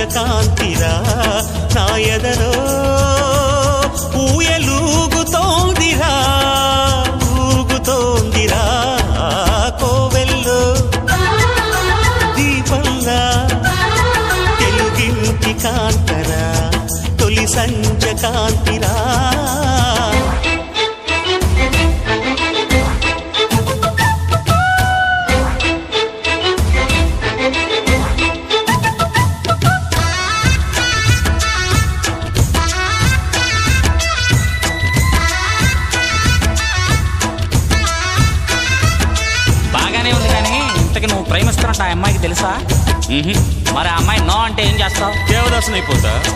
కాంతిరా నా ఎదలో ఊయలూగుతోందిరా ఊగుతోందిరా కోవెల్లో దీపంలా తెలుగింటి కాంతరా తొలి సంజ కాంతిరా నువ్వు ప్రేమిస్తున్నట్టు ఆ అమ్మాయికి తెలుసా? మరి ఆ అమ్మాయి నో అంటే ఏం చేస్తావు? దేవదాసుని అయిపోతా.